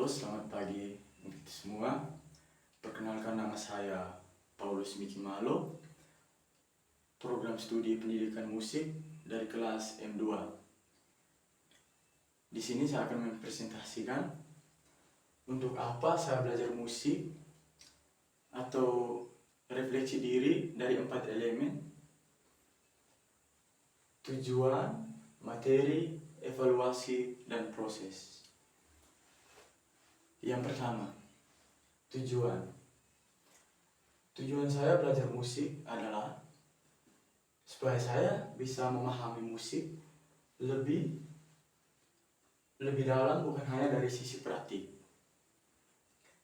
Selamat pagi untuk semua. Perkenalkan, nama saya Paulus Miki Malo, program studi pendidikan musik dari kelas M2. Di sini saya akan mempresentasikan untuk apa saya belajar musik atau refleksi diri dari 4 elemen: tujuan, materi, evaluasi, dan proses. Yang pertama, tujuan. Tujuan saya belajar musik adalah supaya saya bisa memahami musik lebih dalam, bukan hanya dari sisi praktik,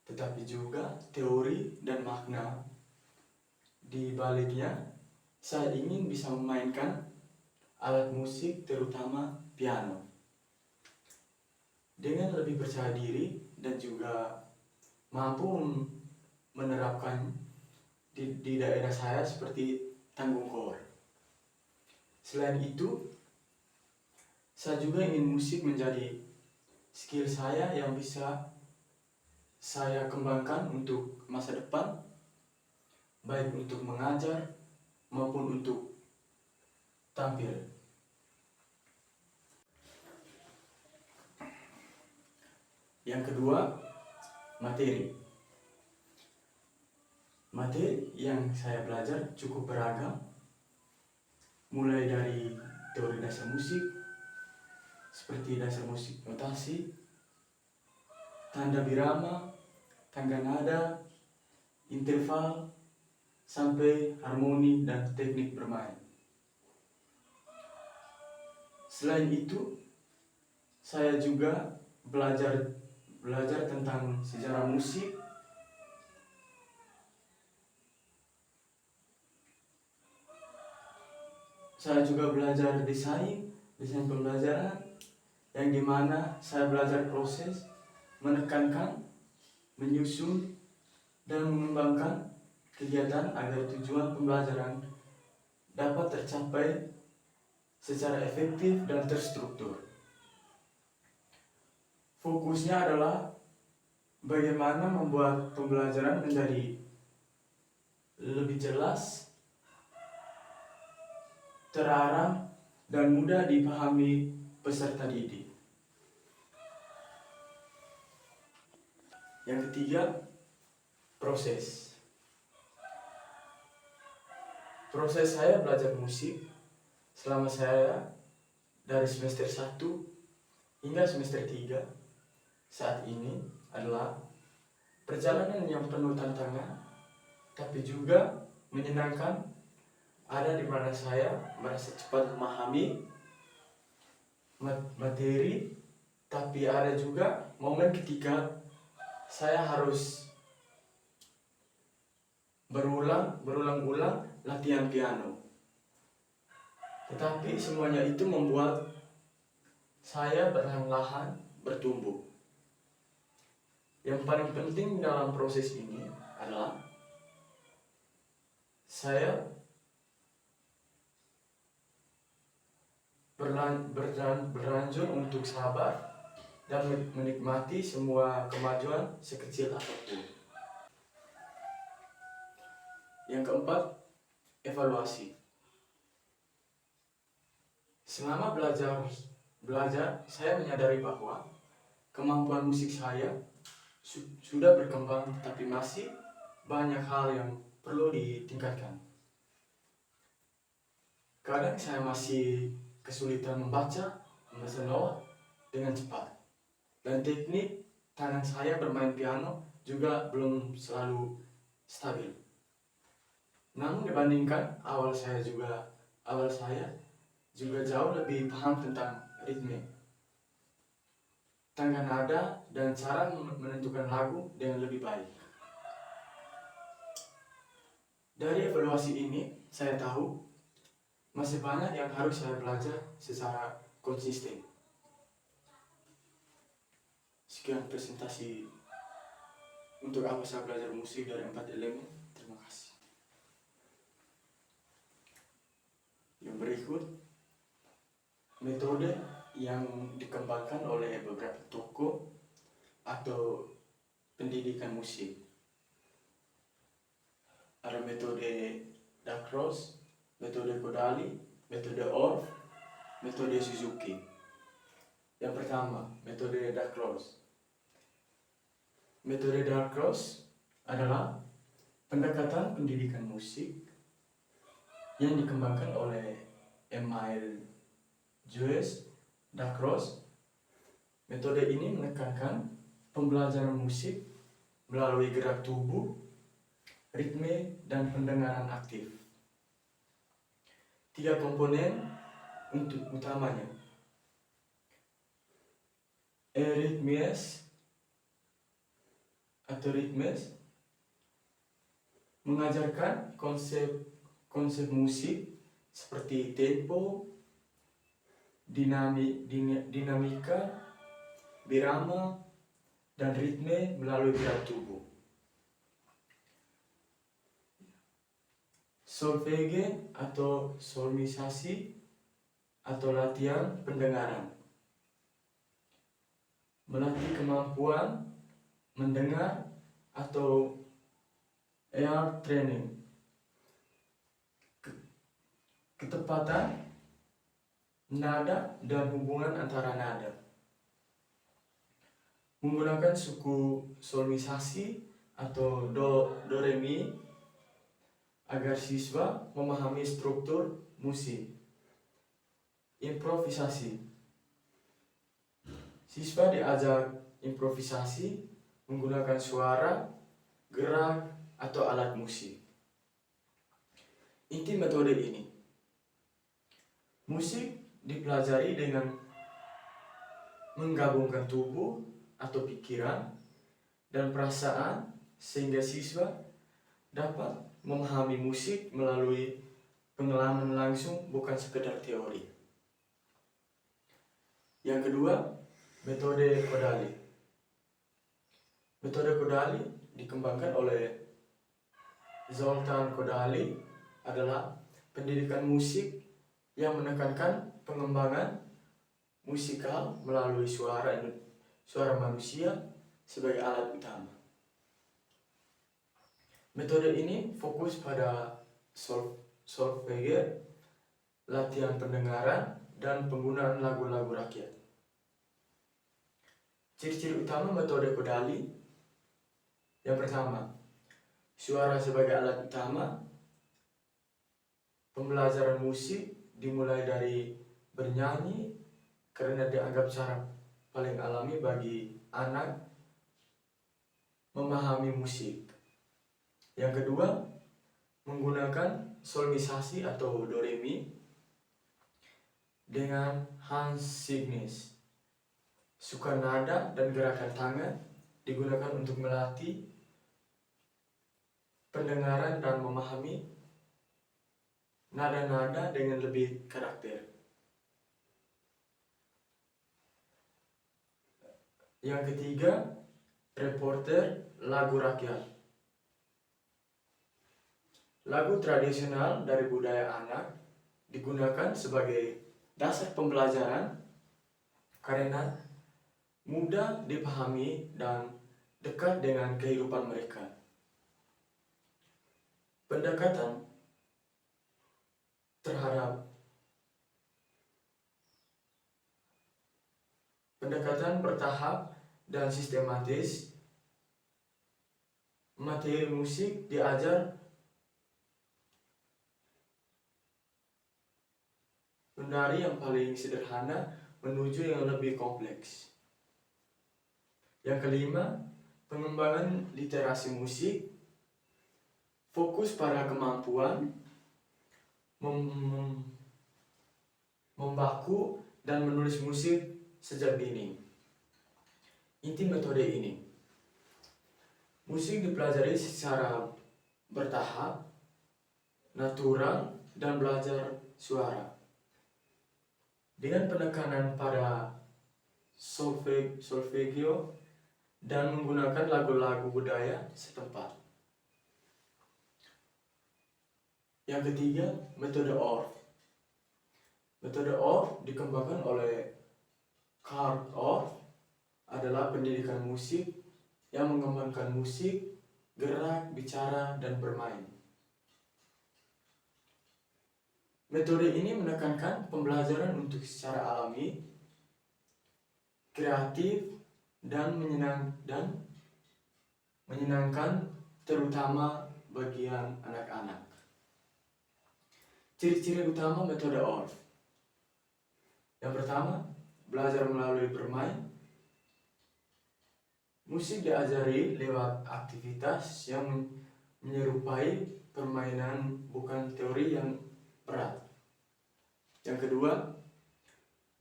tetapi juga teori dan makna. Di baliknya, saya ingin bisa memainkan alat musik, terutama piano, dengan lebih percaya diri dan juga mampu menerapkan di daerah saya seperti tanggung kor. Selain itu, saya juga ingin musik menjadi skill saya yang bisa saya kembangkan untuk masa depan, baik untuk mengajar maupun untuk tampil. Yang kedua, materi. Materi yang saya belajar cukup beragam, mulai dari teori dasar musik seperti dasar musik notasi, tanda birama, tangga nada, interval, sampai harmoni dan teknik bermain. Selain itu, saya juga belajar tentang sejarah musik, saya juga belajar desain pembelajaran, yang dimana saya belajar proses, menekankan, menyusun, dan mengembangkan kegiatan agar tujuan pembelajaran dapat tercapai secara efektif dan terstruktur. Fokusnya adalah bagaimana membuat pembelajaran menjadi lebih jelas, terarah, dan mudah dipahami peserta didik. Yang ketiga, proses. Proses saya belajar musik selama saya dari semester 1 hingga semester 3 saat ini adalah perjalanan yang penuh tantangan, tapi juga menyenangkan. Ada di mana saya merasa cepat memahami materi, tapi ada juga momen ketika saya harus berulang-ulang latihan piano. Tetapi semuanya itu membuat saya perlahan-lahan bertumbuh. Yang paling penting dalam proses ini adalah saya berlanjut untuk sabar dan menikmati semua kemajuan sekecil apapun. Yang keempat, evaluasi. Selama belajar, saya menyadari bahwa kemampuan musik saya sudah berkembang, tapi masih banyak hal yang perlu ditingkatkan. Kadang saya masih kesulitan membaca not dengan cepat, dan teknik tangan saya bermain piano juga belum selalu stabil. Namun dibandingkan awal saya juga jauh lebih paham tentang ritme, tangga nada, dan cara menentukan lagu dengan lebih baik. Dari evaluasi ini, saya tahu masih banyak yang harus saya belajar secara konsisten. Sekian presentasi untuk apa saya belajar musik dari 4 elemen. Terima kasih. Yang berikut, metode yang dikembangkan oleh beberapa tokoh atau pendidikan musik. Ada metode Dacros, metode Kodali, metode Orff, metode Suzuki. Yang pertama, metode Dacros. Metode Dacros adalah pendekatan pendidikan musik yang dikembangkan oleh Emile Jules Dacros. Metode ini menekankan pembelajaran musik melalui gerak tubuh, ritme, dan pendengaran aktif. 3 komponen untuk utamanya: ritmes mengajarkan konsep musik seperti tempo, dinamika, birama, dan ritme melalui gerak tubuh. Solfege atau solmisasi atau latihan pendengaran, melatih kemampuan mendengar atau ear training, ketepatan nada dan hubungan antara nada, menggunakan suku solmisasi atau do re mi agar siswa memahami struktur musik. Improvisasi, siswa diajak improvisasi menggunakan suara, gerak, atau alat musik. Inti metode ini: musik dipelajari dengan menggabungkan tubuh atau pikiran dan perasaan sehingga siswa dapat memahami musik melalui pengalaman langsung, bukan sekedar teori. Yang kedua, metode Kodali. Metode Kodali dikembangkan oleh Zoltan Kodaly, adalah pendidikan musik yang menekankan pengembangan musikal melalui suara manusia sebagai alat utama. Metode ini fokus pada solfege, latihan pendengaran, dan penggunaan lagu-lagu rakyat. Ciri-ciri utama metode Kodaly: yang pertama, suara sebagai alat utama. Pembelajaran musik dimulai dari bernyanyi karena dianggap cara paling alami bagi anak memahami musik. Yang kedua, menggunakan solmisasi atau do re mi dengan hand signals. Suka nada dan gerakan tangan digunakan untuk melatih pendengaran dan memahami nada-nada dengan lebih karakter. Yang ketiga, repertoire lagu rakyat. Lagu tradisional dari budaya anak digunakan sebagai dasar pembelajaran karena mudah dipahami dan dekat dengan kehidupan mereka. Pendekatan bertahap dan sistematis. Materi musik diajar dari yang paling sederhana menuju yang lebih kompleks. Yang kelima, pengembangan literasi musik, fokus pada kemampuan membaku dan menulis musik sejak dini. Inti metode ini: musik dipelajari secara bertahap, natural, dan belajar suara dengan penekanan pada solfegio dan menggunakan lagu-lagu budaya setempat. Yang ketiga, metode Orff. Metode Orff dikembangkan oleh Carl Orff adalah pendidikan musik yang mengembangkan musik, gerak, bicara, dan bermain. Metode ini menekankan pembelajaran untuk secara alami, kreatif, dan menyenangkan terutama bagian anak-anak. Ciri-ciri utama metode ORF. Yang pertama, belajar melalui bermain. Musik diajari lewat aktivitas yang menyerupai permainan, bukan teori yang berat. Yang kedua,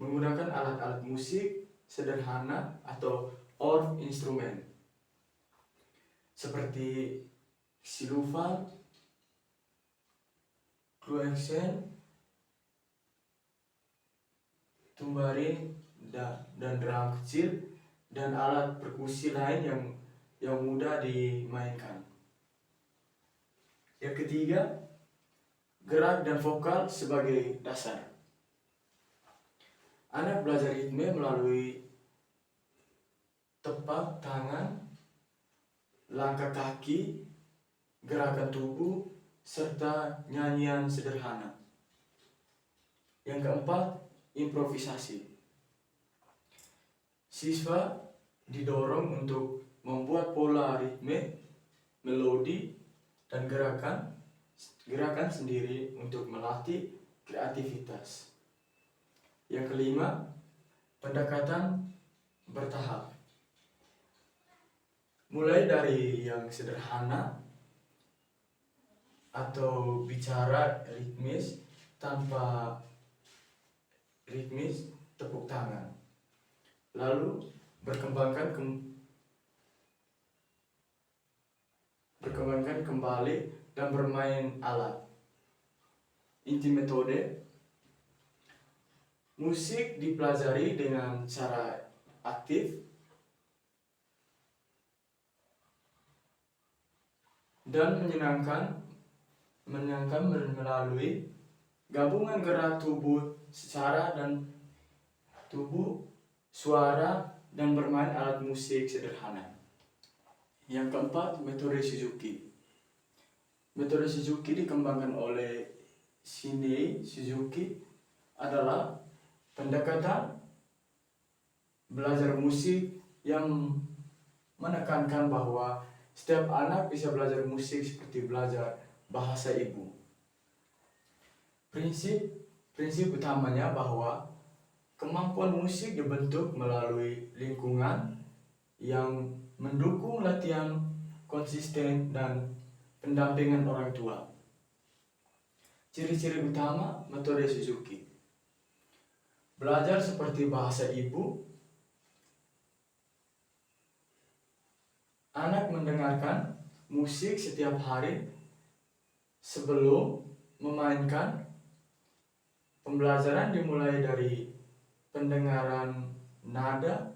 menggunakan alat-alat musik sederhana atau ORF instrumen seperti xylophone, kluakson, tamborin, dan drum kecil, dan alat perkusi lain yang mudah dimainkan. Yang ketiga, gerak dan vokal sebagai dasar. Anak belajar ritme melalui tepak tangan, langkah kaki, gerakan tubuh, serta nyanyian sederhana. Yang keempat, improvisasi. Siswa didorong untuk membuat pola ritme, melodi, dan gerakan sendiri untuk melatih kreativitas. Yang kelima, pendekatan bertahap. Mulai dari yang sederhana atau bicara ritmis tanpa ritmis tepuk tangan. Lalu berkembangkan kembali dan bermain alat. Inti metode, musik dipelajari dengan cara aktif dan menyenangkan melalui gabungan gerak tubuh secara dan tubuh, suara, dan bermain alat musik sederhana. Yang keempat, metode Suzuki. Metode Suzuki dikembangkan oleh Shinei Suzuki adalah pendekatan belajar musik yang menekankan bahwa setiap anak bisa belajar musik seperti belajar bahasa ibu. Prinsip utamanya bahwa kemampuan musik dibentuk melalui lingkungan yang mendukung latihan konsisten dan pendampingan orang tua. Ciri-ciri utama metode Suzuki. Belajar seperti bahasa ibu. Anak mendengarkan musik setiap hari sebelum memainkan. Pembelajaran dimulai dari pendengaran nada,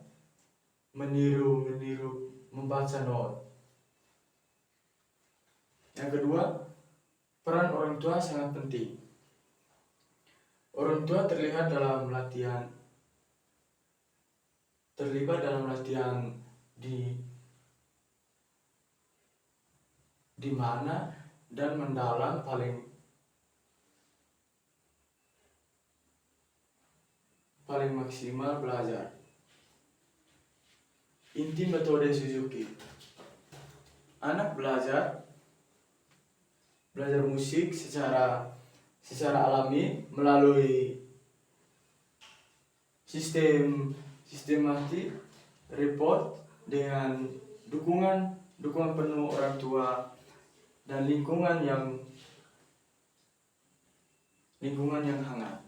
meniru, membaca not. Yang kedua, peran orang tua sangat penting. Orang tua terlibat dalam latihan di mana dan mendalam paling maksimal belajar. Inti metode Suzuki. Anak belajar musik secara alami melalui sistematik report dengan dukungan penuh orang tua dan lingkungan yang hangat.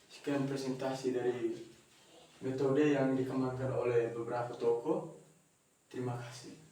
Sekian presentasi dari metode yang dikembangkan oleh beberapa tokoh. Terima kasih.